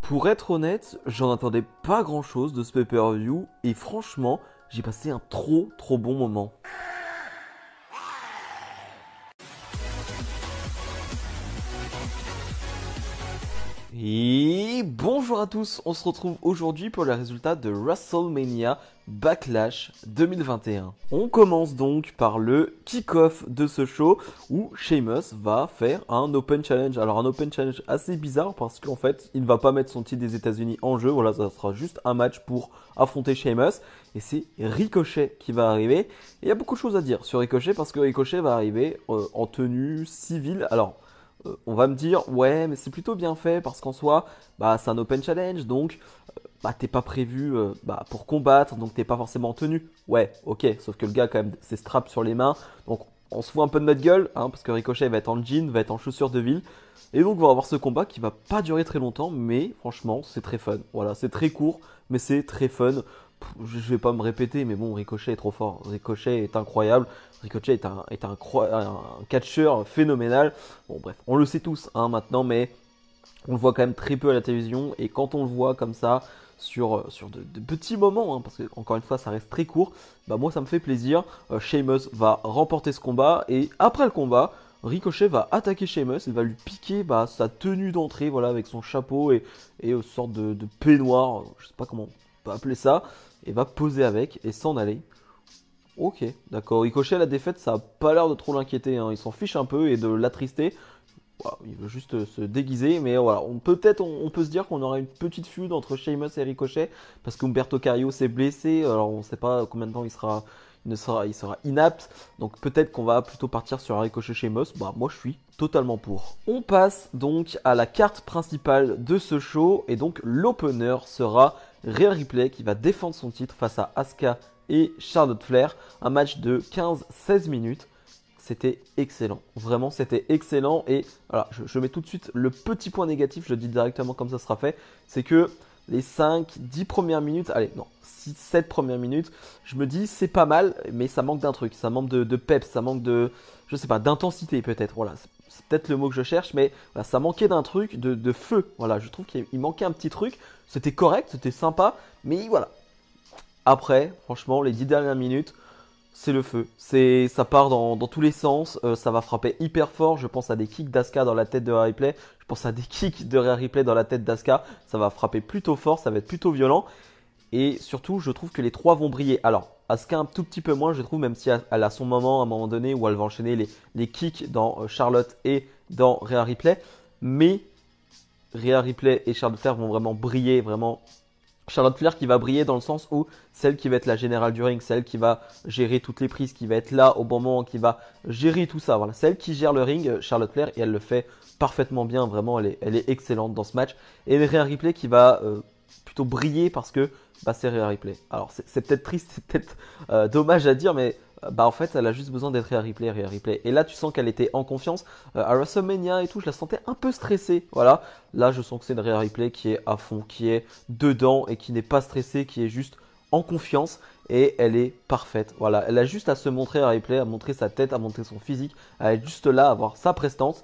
Pour être honnête, j'en attendais pas grand chose de ce pay-per-view et franchement, j'ai passé un trop bon moment. Et bonjour à tous, on se retrouve aujourd'hui pour les résultats de WrestleMania Backlash 2021. On commence donc par le kick-off de ce show où Sheamus va faire un Open Challenge. Alors un Open Challenge assez bizarre parce qu'en fait il ne va pas mettre son titre des États-Unis en jeu. Voilà, ça sera juste un match pour affronter Sheamus. Et c'est Ricochet qui va arriver. Et il y a beaucoup de choses à dire sur Ricochet parce que Ricochet va arriver en tenue civile. Alors on va me dire, ouais, mais c'est plutôt bien fait parce qu'en soi, bah, c'est un open challenge, donc bah, t'es pas prévu pour combattre, donc t'es pas forcément en tenue. Ouais, ok, sauf que le gars, quand même, ses straps sur les mains, donc on se fout un peu de notre gueule, hein, parce que Ricochet va être en jean, va être en chaussures de ville. Et donc, on va avoir ce combat qui va pas durer très longtemps, mais franchement, c'est très fun. Voilà, c'est très court, mais c'est très fun. Je vais pas me répéter, mais bon, Ricochet est trop fort. Ricochet est incroyable. Ricochet est un catcheur phénoménal. Bon, bref, on le sait tous hein, maintenant, mais on le voit quand même très peu à la télévision. Et quand on le voit comme ça, sur de petits moments, hein, parce que encore une fois, ça reste très court, bah moi, ça me fait plaisir. Sheamus va remporter ce combat. Et après le combat, Ricochet va attaquer Sheamus. Il va lui piquer sa tenue d'entrée, voilà, avec son chapeau et une sorte de peignoir. Je sais pas comment on peut appeler ça. Et va poser avec et s'en aller. Ok, d'accord. Ricochet, la défaite, ça a pas l'air de trop l'inquiéter, hein. Il s'en fiche un peu et de l'attrister. Voilà, il veut juste se déguiser, mais voilà, on peut se dire qu'on aura une petite feud entre Sheamus et Ricochet, parce qu'Umberto Carrillo s'est blessé, alors on sait pas combien de temps il sera inapte, donc peut-être qu'on va plutôt partir sur un Ricochet Sheamus, bah moi je suis totalement pour. On passe donc à la carte principale de ce show, et donc l'opener sera Rhea Ripley qui va défendre son titre face à Asuka et Charlotte Flair, un match de 15-16 minutes. C'était excellent, vraiment c'était excellent. Et voilà, je mets tout de suite le petit point négatif, je le dis directement comme ça sera fait, c'est que les 5-10 premières minutes, allez non, 6-7 premières minutes, je me dis c'est pas mal, mais ça manque d'un truc, ça manque de peps, ça manque de, je sais pas, d'intensité peut-être, voilà, c'est peut-être le mot que je cherche, mais voilà, ça manquait d'un truc, de feu, voilà, je trouve qu'il manquait un petit truc, c'était correct, c'était sympa, mais voilà. Après, franchement, les 10 dernières minutes, c'est le feu. Ça part dans tous les sens. Ça va frapper hyper fort. Je pense à des kicks d'Asuka dans la tête de Rhea Ripley. Je pense à des kicks de Rhea Ripley dans la tête d'Asuka. Ça va frapper plutôt fort. Ça va être plutôt violent. Et surtout, je trouve que les trois vont briller. Alors, Asuka un tout petit peu moins, je trouve, même si elle a son moment à un moment donné où elle va enchaîner les kicks dans Charlotte et dans Rhea Ripley. Mais Rhea Ripley et Charlotte Flair vont vraiment briller, vraiment. Charlotte Flair qui va briller dans le sens où celle qui va être la générale du ring, celle qui va gérer toutes les prises, qui va être là au bon moment, qui va gérer tout ça. Voilà, celle qui gère le ring, Charlotte Flair, et elle le fait parfaitement bien. Vraiment, elle est excellente dans ce match. Et Rhea Ripley qui va plutôt briller parce que c'est Rhea Ripley. Alors c'est peut-être triste, c'est peut-être dommage à dire, mais en fait elle a juste besoin d'être Rhea Ripley, Rhea Ripley. Et là tu sens qu'elle était en confiance. À WrestleMania et tout, je la sentais un peu stressée. Voilà, là je sens que c'est une Rhea Ripley qui est à fond, qui est dedans et qui n'est pas stressée, qui est juste en confiance. Et elle est parfaite. Voilà, elle a juste à se montrer à Ripley, à montrer sa tête, à montrer son physique, à être juste là, à avoir sa prestance.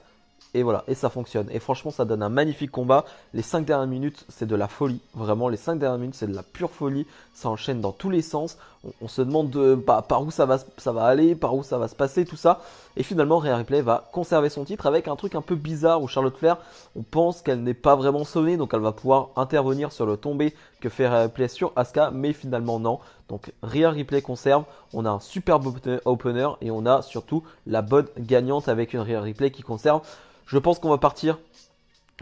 Et voilà, et ça fonctionne. Et franchement, ça donne un magnifique combat. Les 5 dernières minutes, c'est de la folie. Vraiment, les 5 dernières minutes, c'est de la pure folie. Ça enchaîne dans tous les sens. On se demande par où ça va aller, par où ça va se passer, tout ça. Et finalement, Rhea Ripley va conserver son titre avec un truc un peu bizarre où Charlotte Flair, on pense qu'elle n'est pas vraiment sonnée. Donc elle va pouvoir intervenir sur le tombé que fait Rhea Ripley sur Asuka. Mais finalement, non. Donc Rhea Ripley conserve. On a un superbe opener et on a surtout la bonne gagnante avec une Rhea Ripley qui conserve. Je pense qu'on va partir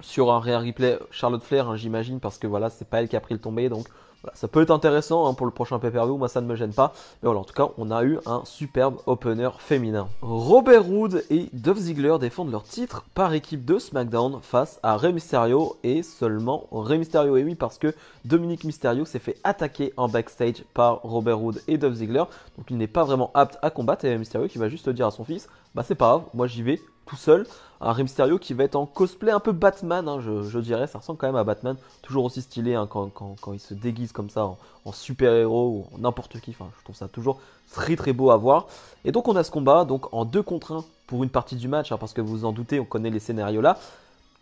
sur un Rhea Ripley Charlotte Flair, hein, j'imagine, parce que voilà, c'est pas elle qui a pris le tombé, donc voilà, ça peut être intéressant hein, pour le prochain pay-per-view, moi ça ne me gêne pas. Mais voilà, en tout cas, on a eu un superbe opener féminin. Robert Roode et Dolph Ziggler défendent leur titre par équipe de SmackDown face à Rey Mysterio et seulement Rey Mysterio. Et oui, parce que Dominic Mysterio s'est fait attaquer en backstage par Robert Roode et Dolph Ziggler, donc il n'est pas vraiment apte à combattre. Et Rey Mysterio qui va juste dire à son fils, c'est pas grave, moi j'y vais tout seul. Un Rey Mysterio qui va être en cosplay un peu Batman, hein, je dirais, ça ressemble quand même à Batman, toujours aussi stylé hein, quand il se déguise comme ça en super-héros ou en n'importe qui, enfin je trouve ça toujours très beau à voir. Et donc on a ce combat donc en 2 contre 1 pour une partie du match, hein, parce que vous vous en doutez, on connaît les scénarios là.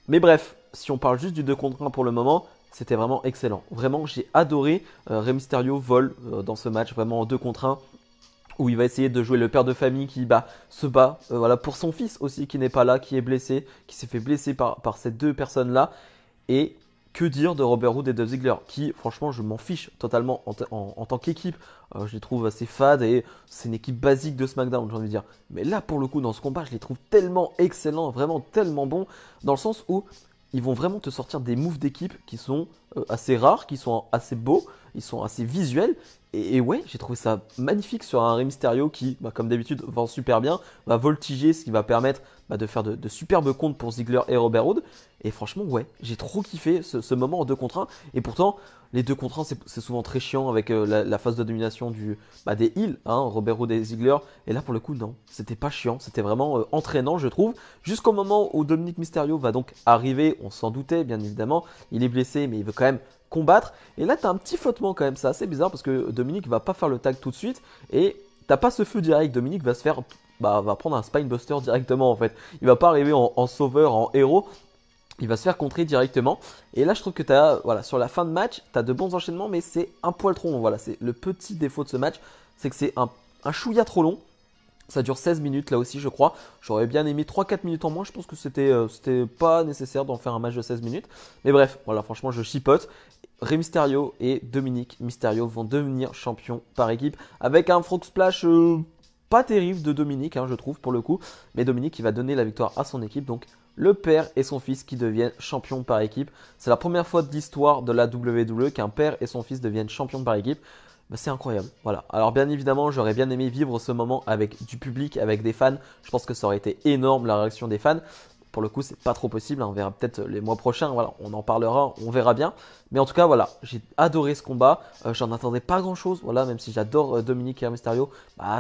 Mais bref, si on parle juste du 2 contre 1 pour le moment, c'était vraiment excellent. Vraiment, j'ai adoré Rey Mysterio vole dans ce match, vraiment en 2 contre 1 où il va essayer de jouer le père de famille qui se bat voilà, pour son fils aussi qui n'est pas là, qui est blessé, qui s'est fait blesser par ces 2 personnes-là. Et que dire de Robert Roode et de Ziggler, qui franchement je m'en fiche totalement en tant qu'équipe. Je les trouve assez fades et c'est une équipe basique de SmackDown, j'ai envie de dire. Mais là pour le coup dans ce combat je les trouve tellement excellents, vraiment tellement bons, dans le sens où ils vont vraiment te sortir des moves d'équipe qui sont assez rares, qui sont assez beaux, ils sont assez visuels. Et ouais, j'ai trouvé ça magnifique sur un Rey Mysterio qui, comme d'habitude, vend super bien, va voltiger, ce qui va permettre de faire de superbes comptes pour Ziggler et Robert Roode. Et franchement, ouais, j'ai trop kiffé ce moment en 2 contre 1. Et pourtant, les 2 contre 1, c'est souvent très chiant avec la phase de domination des heels, hein, Robert Roode et Ziggler. Et là, pour le coup, non, c'était pas chiant, c'était vraiment entraînant, je trouve. Jusqu'au moment où Dominic Mysterio va donc arriver, on s'en doutait, bien évidemment. Il est blessé, mais il veut quand même combattre. Et là, t'as un petit flottement quand même, c'est assez bizarre parce que Dominic va pas faire le tag tout de suite. Et t'as pas ce feu direct, Dominic va se faire... va prendre un spinebuster directement en fait. Il va pas arriver en sauveur, en héros. Il va se faire contrer directement. Et là, je trouve que voilà, sur la fin de match, tu as de bons enchaînements, mais c'est un poil trop long. Voilà, c'est le petit défaut de ce match, c'est que c'est un chouïa trop long. Ça dure 16 minutes là aussi, je crois. J'aurais bien aimé 3-4 minutes en moins. Je pense que c'était pas nécessaire d'en faire un match de 16 minutes. Mais bref, voilà, franchement, je chipote. Rey Mysterio et Dominic Mysterio vont devenir champions par équipe avec un frog splash pas terrible de Dominic, hein, je trouve, pour le coup. Mais Dominic, qui va donner la victoire à son équipe. Donc, le père et son fils qui deviennent champions par équipe. C'est la première fois de l'histoire de la WWE qu'un père et son fils deviennent champions par équipe. C'est incroyable. Voilà. Alors, bien évidemment, j'aurais bien aimé vivre ce moment avec du public, avec des fans. Je pense que ça aurait été énorme la réaction des fans. Pour le coup, c'est pas trop possible, hein. On verra peut-être les mois prochains. Voilà, on en parlera, on verra bien. Mais en tout cas, voilà, j'ai adoré ce combat. J'en attendais pas grand-chose. Voilà, même si j'adore Dominic et Mysterio,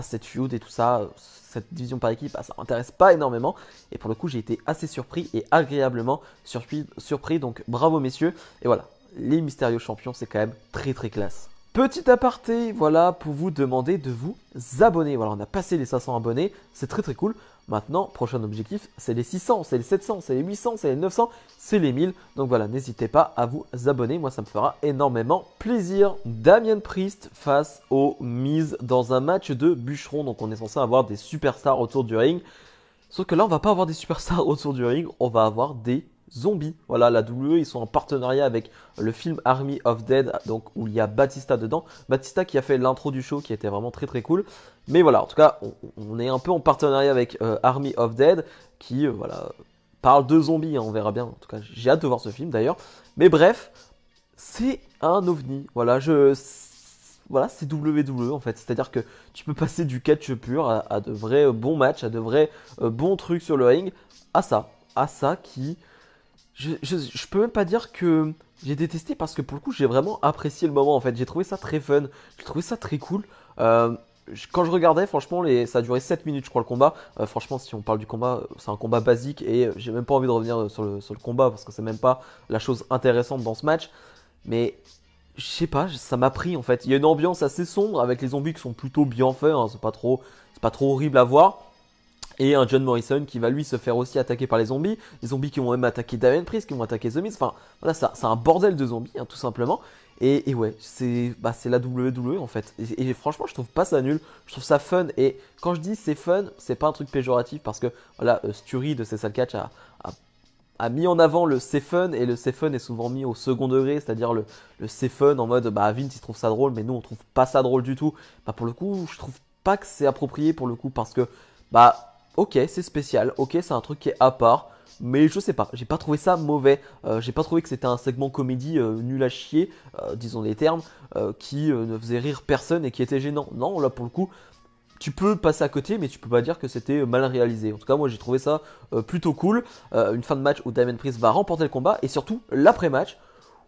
cette feud et tout ça, cette division par équipe, ça m'intéresse pas énormément. Et pour le coup, j'ai été assez surpris et agréablement surpris. Donc, bravo messieurs. Et voilà, les Mysterio champions, c'est quand même très très classe. Petit aparté, voilà, pour vous demander de vous abonner. Voilà, on a passé les 500 abonnés, c'est très très cool. Maintenant, prochain objectif, c'est les 600, c'est les 700, c'est les 800, c'est les 900, c'est les 1000. Donc voilà, n'hésitez pas à vous abonner, moi ça me fera énormément plaisir. Damien Priest face aux Miz dans un match de bûcheron. Donc on est censé avoir des superstars autour du ring. Sauf que là, on va pas avoir des superstars autour du ring, on va avoir des zombies. Voilà, la WWE, ils sont en partenariat avec le film Army of Dead, donc où il y a Batista dedans. Batista qui a fait l'intro du show, qui était vraiment très très cool. Mais voilà, en tout cas, on est un peu en partenariat avec Army of Dead, qui voilà, parle de zombies, hein, on verra bien. En tout cas, j'ai hâte de voir ce film d'ailleurs. Mais bref, c'est un ovni. Voilà, voilà, c'est WWE en fait. C'est-à-dire que tu peux passer du catch pur à de vrais bons matchs, à de vrais bons trucs sur le ring, à ça qui... Je peux même pas dire que j'ai détesté parce que pour le coup j'ai vraiment apprécié le moment en fait. J'ai trouvé ça très fun, j'ai trouvé ça très cool. Quand je regardais, franchement, ça a duré 7 minutes, je crois, le combat. Franchement, si on parle du combat, c'est un combat basique et j'ai même pas envie de revenir sur le combat parce que c'est même pas la chose intéressante dans ce match. Mais je sais pas, ça m'a pris en fait. Il y a une ambiance assez sombre avec les zombies qui sont plutôt bien faits, hein, c'est pas trop horrible à voir. Et un John Morrison qui va lui se faire aussi attaquer par les zombies qui vont même attaquer Damien Priest, qui vont attaquer The Miz. Enfin, voilà, c'est un bordel de zombies, hein, tout simplement. Et ouais, c'est la WWE en fait. Et franchement, je trouve pas ça nul, je trouve ça fun. Et quand je dis c'est fun, c'est pas un truc péjoratif parce que voilà, Stury de Cessal Catch a mis en avant le c'est fun et le c'est fun est souvent mis au second degré, c'est-à-dire le c'est fun en mode Vince il trouve ça drôle, mais nous on trouve pas ça drôle du tout. Pour le coup, je trouve pas que c'est approprié pour le coup parce que ok, c'est spécial, ok, c'est un truc qui est à part, mais je sais pas, j'ai pas trouvé ça mauvais, j'ai pas trouvé que c'était un segment comédie nul à chier, disons les termes, qui ne faisait rire personne et qui était gênant. Non, là pour le coup, tu peux passer à côté, mais tu peux pas dire que c'était mal réalisé. En tout cas, moi j'ai trouvé ça plutôt cool. Une fin de match où Damien Priest va remporter le combat, et surtout l'après-match,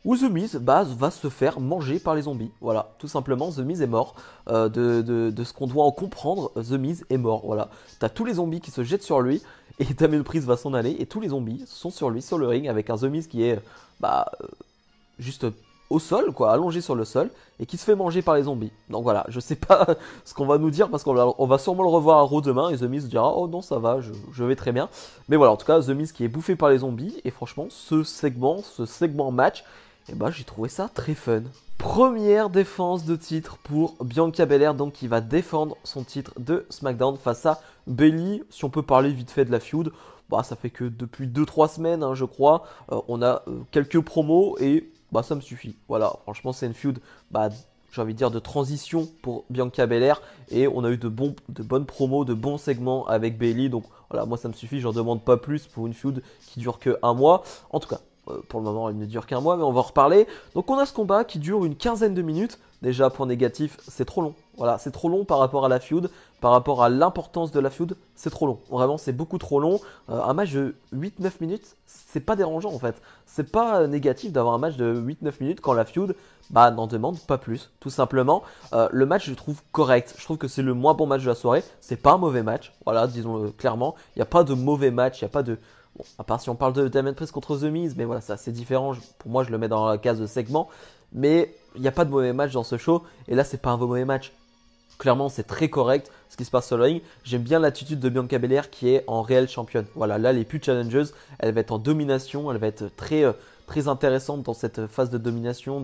où The Miz va se faire manger par les zombies. Voilà, tout simplement, The Miz est mort. De ce qu'on doit en comprendre, The Miz est mort. Voilà, t'as tous les zombies qui se jettent sur lui, et Damien Priest va s'en aller, et tous les zombies sont sur lui, sur le ring, avec un The Miz qui est juste au sol, quoi, allongé sur le sol, et qui se fait manger par les zombies. Donc voilà, je sais pas ce qu'on va nous dire, parce qu'on va sûrement le revoir à Raw demain, et The Miz dira, oh non, ça va, je vais très bien. Mais voilà, en tout cas, The Miz qui est bouffé par les zombies, et franchement, ce segment match et bah j'ai trouvé ça très fun. Première défense de titre pour Bianca Belair, donc qui va défendre son titre de SmackDown face à Bayley. Si on peut parler vite fait de la feud, bah ça fait que depuis 2-3 semaines, hein, je crois, on a quelques promos et bah ça me suffit. Voilà, franchement c'est une feud, bah j'ai envie de dire de transition pour Bianca Belair et on a eu de bonnes promos, de bons segments avec Bayley. Donc voilà, moi ça me suffit, j'en demande pas plus pour une feud qui dure que un mois. En tout cas, pour le moment, elle ne dure qu'un mois, mais on va en reparler. Donc on a ce combat qui dure une quinzaine de minutes. Déjà, point négatif, c'est trop long. Voilà, c'est trop long par rapport à la feud, par rapport à l'importance de la feud, c'est trop long. Vraiment, c'est beaucoup trop long. Un match de 8-9 minutes, c'est pas dérangeant en fait. C'est pas négatif d'avoir un match de 8-9 minutes quand la feud bah, n'en demande pas plus, tout simplement. Le match, je le trouve correct. Je trouve que c'est le moins bon match de la soirée. C'est pas un mauvais match, voilà, disons-le clairement. Il n'y a pas de mauvais match, il n'y a pas de... Bon, à part si on parle de Damien Priest contre The Miz, mais voilà, ça c'est différent. Pour moi, je le mets dans la case de segment. Mais il n'y a pas de mauvais match dans ce show. Et là, c'est pas un mauvais match. Clairement, c'est très correct ce qui se passe sur le ring. J'aime bien l'attitude de Bianca Belair qui est en réelle championne. Voilà, là, elle est plus challengeuse. Elle va être en domination. Elle va être très intéressante dans cette phase de domination.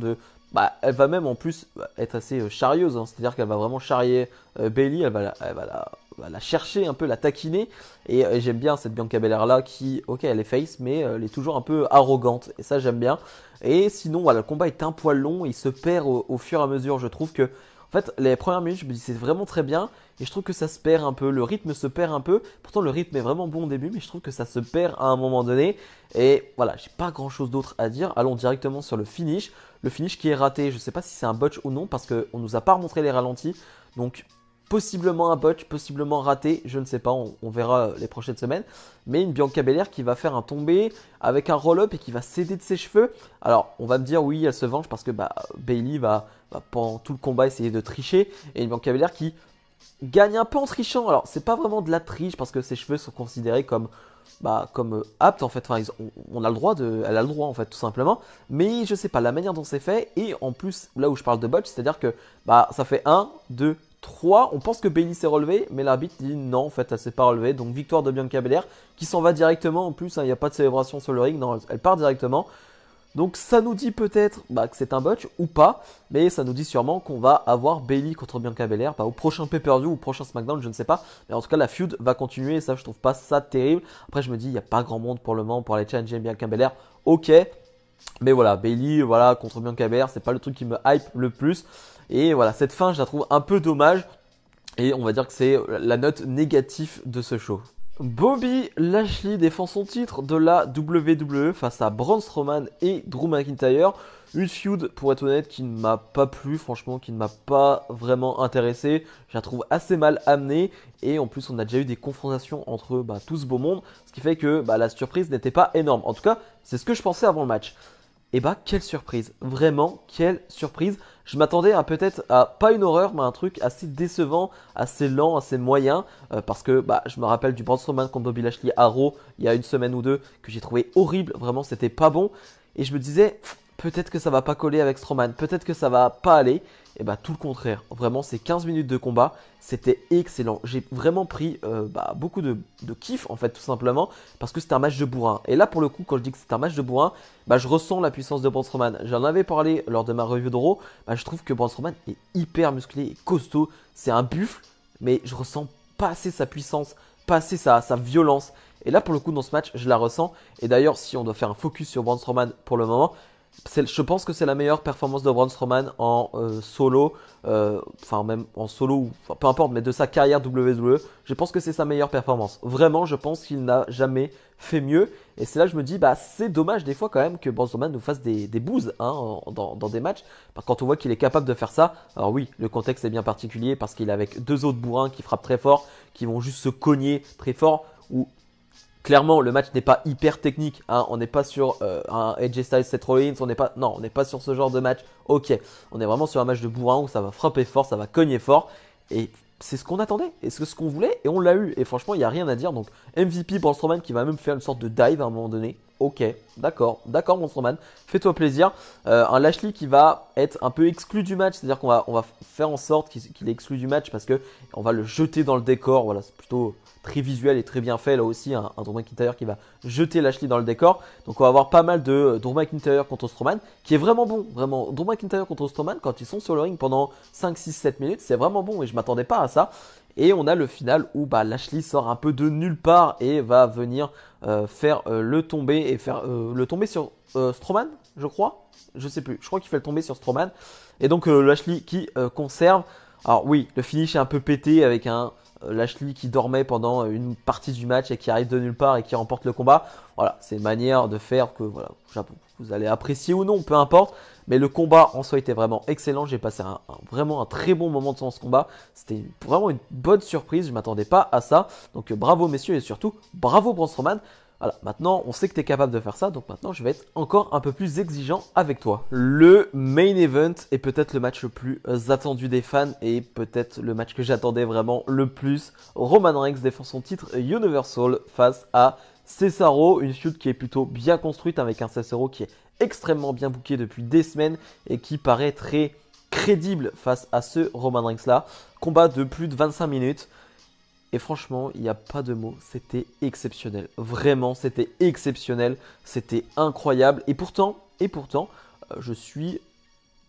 Bah, elle va même en plus être assez charrieuse. Hein. C'est-à-dire qu'elle va vraiment charrier Bayley. Elle va la chercher un peu, la taquiner. Et j'aime bien cette Bianca Belair là qui, ok, elle est face, mais elle est toujours un peu arrogante. Et ça, j'aime bien. Et sinon, voilà, le combat est un poil long. Il se perd au fur et à mesure. Je trouve que en fait, les premières minutes, je me dis c'est vraiment très bien et je trouve que ça se perd un peu. Le rythme se perd un peu. Pourtant, le rythme est vraiment bon au début, mais je trouve que ça se perd à un moment donné. Et voilà, j'ai pas grand chose d'autre à dire. Allons directement sur le finish. Le finish qui est raté, je sais pas si c'est un botch ou non parce qu'on nous a pas remontré les ralentis. Donc, possiblement un botch, possiblement raté, je ne sais pas, on verra les prochaines semaines. Mais une Bianca Belair qui va faire un tombé avec un roll-up et qui va céder de ses cheveux. Alors, on va me dire oui, elle se venge parce que bah, Bayley va pendant tout le combat essayer de tricher. Et une Bianca Belair qui gagne un peu en trichant. Alors, c'est pas vraiment de la triche parce que ses cheveux sont considérés comme aptes en fait. Enfin, on a le droit elle a le droit en fait, tout simplement. Mais je sais pas la manière dont c'est fait. Et en plus, là où je parle de botch, c'est-à-dire que bah ça fait 1, 2, 3. On pense que Bayley s'est relevé, mais l'arbitre dit non, en fait, elle s'est pas relevée. Donc victoire de Bianca Belair qui s'en va directement. En plus, il n'y a pas de célébration sur le ring. Non, elle part directement. Donc ça nous dit peut-être que c'est un botch ou pas, mais ça nous dit sûrement qu'on va avoir Bayley contre Bianca Belair au prochain pay-per-view ou au prochain SmackDown, je ne sais pas. Mais en tout cas, la feud va continuer et ça, je trouve pas ça terrible. Après, je me dis, il n'y a pas grand monde pour le moment pour aller challenger Bianca Belair. Ok, mais voilà, Bayley voilà, contre Bianca Belair, c'est pas le truc qui me hype le plus. Et voilà, cette fin, je la trouve un peu dommage. Et on va dire que c'est la note négative de ce show. Bobby Lashley défend son titre de la WWE face à Braun Strowman et Drew McIntyre. Une feud, pour être honnête, qui ne m'a pas plu, franchement, qui ne m'a pas vraiment intéressé. Je la trouve assez mal amenée. Et en plus, on a déjà eu des confrontations entre tout ce beau monde. Ce qui fait que la surprise n'était pas énorme. En tout cas, c'est ce que je pensais avant le match. Et quelle surprise, vraiment, quelle surprise. Je m'attendais à peut-être à pas une horreur, mais un truc assez décevant, assez lent, assez moyen. Parce que je me rappelle du Braun Strowman contre Bobby Lashley à Raw il y a une semaine ou deux, que j'ai trouvé horrible, vraiment c'était pas bon. Et je me disais, peut-être que ça va pas coller avec Strowman, peut-être que ça va pas aller. Et tout le contraire, vraiment ces 15 minutes de combat, c'était excellent. J'ai vraiment pris beaucoup de kiff en fait tout simplement, parce que c'était un match de bourrin. Et là pour le coup, quand je dis que c'est un match de bourrin, je ressens la puissance de Braun Strowman. J'en avais parlé lors de ma review de Raw, je trouve que Braun Strowman est hyper musclé et costaud. C'est un buffle, mais je ressens pas assez sa puissance, pas assez sa violence. Et là pour le coup dans ce match, je la ressens. Et d'ailleurs si on doit faire un focus sur Braun Strowman pour le moment, je pense que c'est la meilleure performance de Braun Strowman en solo, même en solo, peu importe, mais de sa carrière WWE, je pense que c'est sa meilleure performance. Vraiment, je pense qu'il n'a jamais fait mieux. Et c'est là que je me dis, c'est dommage des fois quand même que Braun Strowman nous fasse des bouses dans des matchs. Quand on voit qu'il est capable de faire ça, alors oui, le contexte est bien particulier parce qu'il est avec deux autres bourrins qui frappent très fort, qui vont juste se cogner très fort, ou clairement, le match n'est pas hyper technique. Hein. On n'est pas sur un AJ Styles Seth Rollins. On n'est pas sur ce genre de match. Ok, on est vraiment sur un match de bourrin où ça va frapper fort, ça va cogner fort. Et c'est ce qu'on attendait, et c'est ce qu'on voulait, et on l'a eu. Et franchement, il n'y a rien à dire. Donc MVP Braun Strowman qui va même faire une sorte de dive à un moment donné. Ok, d'accord mon Strowman, fais-toi plaisir. Un Lashley qui va être un peu exclu du match, c'est-à-dire qu'on va faire en sorte qu'il est exclu du match parce que on va le jeter dans le décor. Voilà, c'est plutôt très visuel et très bien fait là aussi. Un Drew McIntyre qui va jeter Lashley dans le décor. Donc on va avoir pas mal de Drew McIntyre contre Strowman qui est vraiment bon. Vraiment, Drew McIntyre contre Strowman quand ils sont sur le ring pendant 5, 6, 7 minutes, c'est vraiment bon et je m'attendais pas à ça. Et on a le final où Lashley sort un peu de nulle part et va venir faire le tomber et faire le tomber sur Strowman, je crois. Je sais plus. Je crois qu'il fait le tomber sur Strowman. Et donc Lashley qui conserve. Alors oui, le finish est un peu pété avec un Lashley qui dormait pendant une partie du match et qui arrive de nulle part et qui remporte le combat. Voilà, c'est une manière de faire que voilà, vous allez apprécier ou non, peu importe. Mais le combat en soi était vraiment excellent. J'ai passé vraiment un très bon moment dans ce combat. C'était vraiment une bonne surprise. Je m'attendais pas à ça. Donc bravo messieurs et surtout bravo Braun Strowman. Voilà, maintenant on sait que tu es capable de faire ça. Donc maintenant je vais être encore un peu plus exigeant avec toi. Le main event est peut-être le match le plus attendu des fans et peut-être le match que j'attendais vraiment le plus. Roman Reigns défend son titre Universal face à Cesaro. Une feud qui est plutôt bien construite avec un Cesaro qui est extrêmement bien booké depuis des semaines et qui paraît très crédible face à ce Roman Reigns là. Combat de plus de 25 minutes et franchement il n'y a pas de mots, c'était exceptionnel. Vraiment c'était exceptionnel, c'était incroyable et pourtant je suis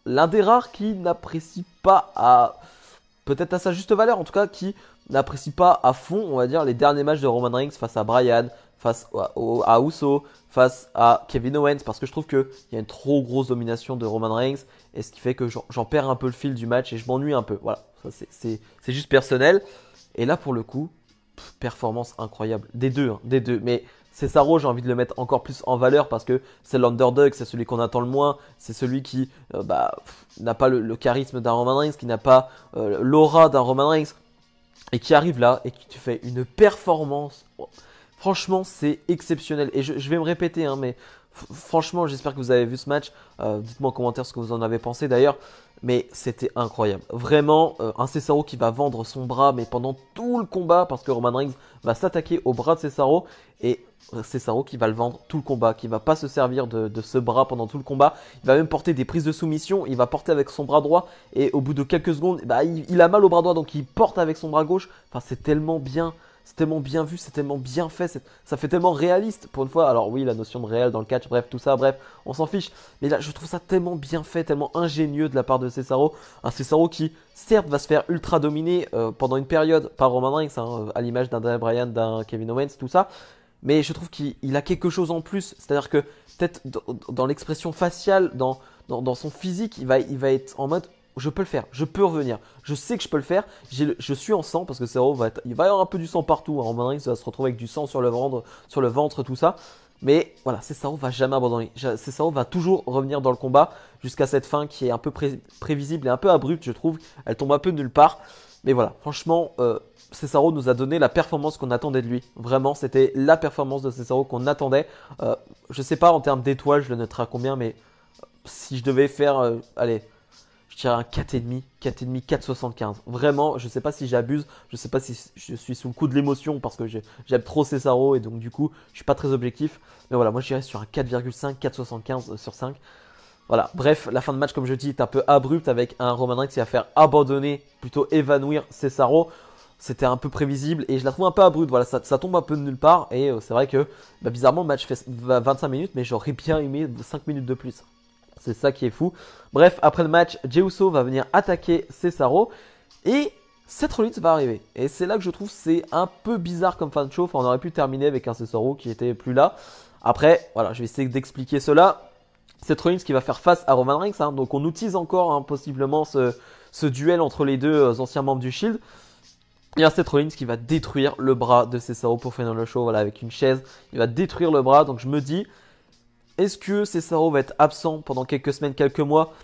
l'un des rares qui n'apprécie pas peut-être à sa juste valeur, en tout cas qui n'apprécie pas à fond, on va dire, les derniers matchs de Roman Reigns face à Bryan, face à Uso, face à Kevin Owens, parce que je trouve qu'il y a une trop grosse domination de Roman Reigns, et ce qui fait que j'en perds un peu le fil du match et je m'ennuie un peu. Voilà, ça c'est juste personnel. Et là, pour le coup, performance incroyable. Des deux, hein, des deux. Mais Cesaro, j'ai envie de le mettre encore plus en valeur parce que c'est l'underdog, c'est celui qu'on attend le moins, c'est celui qui n'a pas le charisme d'un Roman Reigns, qui n'a pas l'aura d'un Roman Reigns, et qui arrive là et qui te fait une performance. Franchement, c'est exceptionnel. Et je vais me répéter, hein, mais franchement, j'espère que vous avez vu ce match. Dites-moi en commentaire ce que vous en avez pensé d'ailleurs. Mais c'était incroyable. Vraiment, un Cesaro qui va vendre son bras, mais pendant tout le combat, parce que Roman Reigns va s'attaquer au bras de Cesaro. Et Cesaro qui va le vendre tout le combat, qui va pas se servir de ce bras pendant tout le combat. Il va même porter des prises de soumission, il va porter avec son bras droit. Et au bout de quelques secondes, il a mal au bras droit, donc il porte avec son bras gauche. Enfin, c'est tellement bien. C'est tellement bien vu, c'est tellement bien fait, ça fait tellement réaliste pour une fois. Alors oui, la notion de réel dans le catch, bref, tout ça, bref, on s'en fiche. Mais là, je trouve ça tellement bien fait, tellement ingénieux de la part de Cesaro. Un Cesaro qui, certes, va se faire ultra dominer pendant une période par Roman Reigns, hein, à l'image d'un Daniel Bryan, d'un Kevin Owens, tout ça. Mais je trouve qu'il a quelque chose en plus. C'est-à-dire que peut-être dans l'expression faciale, dans son physique, il va être en mode... Je peux le faire, je peux revenir, je sais que je peux le faire, je suis en sang parce que Cesaro il va y avoir un peu du sang partout, hein. Roman Reigns va se retrouver avec du sang sur le ventre, tout ça. Mais voilà, Cesaro va jamais abandonner, Cesaro va toujours revenir dans le combat jusqu'à cette fin qui est un peu prévisible et un peu abrupte je trouve, elle tombe un peu de nulle part. Mais voilà, franchement, Cesaro nous a donné la performance qu'on attendait de lui. Vraiment, c'était la performance de Cesaro qu'on attendait. Je sais pas en termes d'étoiles, je le noterai à combien, mais si je devais faire, allez... Je dirais un 4,5, 4,5, 4,75. Vraiment, je sais pas si j'abuse, je sais pas si je suis sous le coup de l'émotion parce que j'aime trop Cesaro et donc du coup, je suis pas très objectif. Mais voilà, moi je dirais sur un 4,5, 4,75 sur 5. Voilà, bref, la fin de match, comme je dis, est un peu abrupte avec un Roman Reigns qui va faire abandonner, plutôt évanouir Cesaro. C'était un peu prévisible et je la trouve un peu abrupte. Voilà, ça tombe un peu de nulle part et c'est vrai que bizarrement, le match fait 25 minutes, mais j'aurais bien aimé 5 minutes de plus. C'est ça qui est fou. Bref, après le match, Jey Uso va venir attaquer Cesaro. Et Seth Rollins va arriver. Et c'est là que je trouve c'est un peu bizarre comme fin de show. Enfin, on aurait pu terminer avec un Cesaro qui était plus là. Après, voilà, je vais essayer d'expliquer cela. Seth Rollins qui va faire face à Roman Reigns. Hein. Donc on utilise encore possiblement ce duel entre les deux anciens membres du Shield. Il y a Seth Rollins qui va détruire le bras de Cesaro pour finir le show. Voilà, avec une chaise. Il va détruire le bras. Donc je me dis... Est-ce que Cesaro va être absent pendant quelques semaines, quelques mois?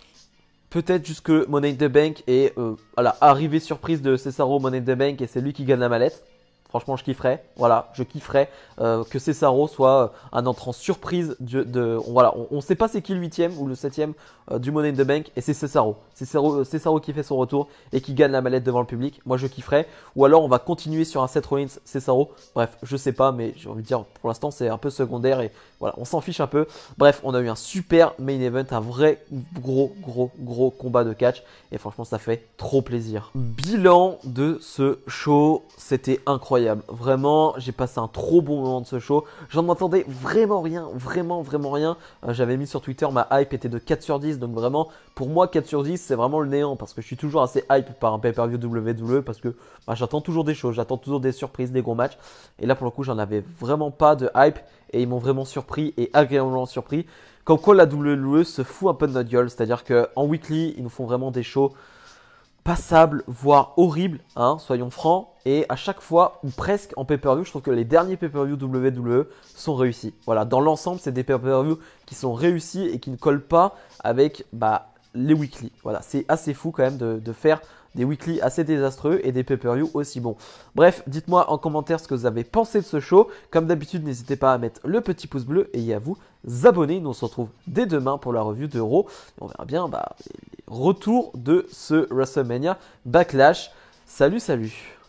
Peut-être jusque Money in the Bank et voilà, arrivée surprise de Cesaro Money in the Bank et c'est lui qui gagne la mallette. Franchement, je kifferais. Voilà, je kifferais que Cesaro soit un entrant surprise voilà, on sait pas c'est qui le 8e ou le 7e du Money in the Bank et c'est Cesaro. Cesaro qui fait son retour et qui gagne la mallette devant le public. Moi, je kifferais. Ou alors, on va continuer sur un Seth Rollins Cesaro. Bref, je sais pas, mais j'ai envie de dire pour l'instant, c'est un peu secondaire et voilà, on s'en fiche un peu. Bref, on a eu un super main event, un vrai gros combat de catch et franchement, ça fait trop plaisir. Bilan de ce show, c'était incroyable. Vraiment, j'ai passé un trop bon moment de ce show. J'en attendais vraiment rien, vraiment rien. J'avais mis sur Twitter, ma hype était de 4 sur 10. Donc vraiment, pour moi, 4 sur 10, c'est vraiment le néant. Parce que je suis toujours assez hype par un pay-per-view WWE. Parce que bah, j'attends toujours des choses, j'attends toujours des surprises, des gros matchs. Et là, pour le coup, j'en avais vraiment pas de hype. Et ils m'ont vraiment surpris et agréablement surpris. Comme quoi la WWE se fout un peu de notre gueule. C'est-à-dire qu'en weekly, ils nous font vraiment des shows passable, voire horrible, hein, soyons francs. Et à chaque fois, ou presque en pay-per-view, je trouve que les derniers pay-per-view WWE sont réussis. Voilà, dans l'ensemble, c'est des pay-per-view qui sont réussis et qui ne collent pas avec les weekly. Voilà, c'est assez fou quand même de faire des weekly assez désastreux et des pay-per-view aussi bons. Bref, dites-moi en commentaire ce que vous avez pensé de ce show. Comme d'habitude, n'hésitez pas à mettre le petit pouce bleu et à vous abonner. Nous, on se retrouve dès demain pour la review de Raw. On verra bien les retours de ce WrestleMania Backlash. Salut